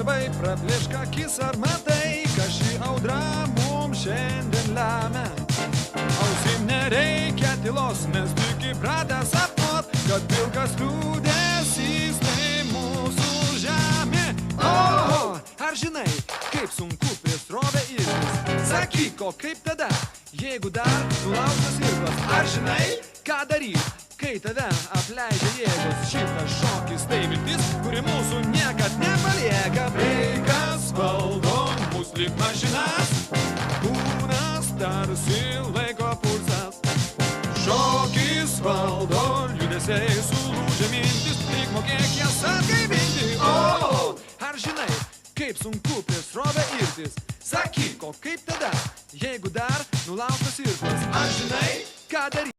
labai praplėšk akis, ar matai, kad ši audra mums šiandien lemia. Ausim nereikia tylos, mes tik įpratę sapnuot, kad pilkas liūdesys tai mūsų žemė. O, ar žinai, kaip sunku prieš srovę irtis? Sakyk, o kaip tada, jeigu dar nulaužtas irklas? Ar žinai, ką daryt, kai tave apleidžia jėgos? Šitas šokis tai viltis, kuri mūsų niekad nepalieka. Breikas valdo mus lyg mašinas, kūnas tarsi laiko pulsas. Šokis valdo liūdesiai, sulūžę mintis, tik mokėk jas atgaivinti. O, ar žinai, kaip sunku prieš srovę irtis? Sakyk, o kaip tada, jeigu dar nulaužtas irklas? Ar žinai, ką daryti?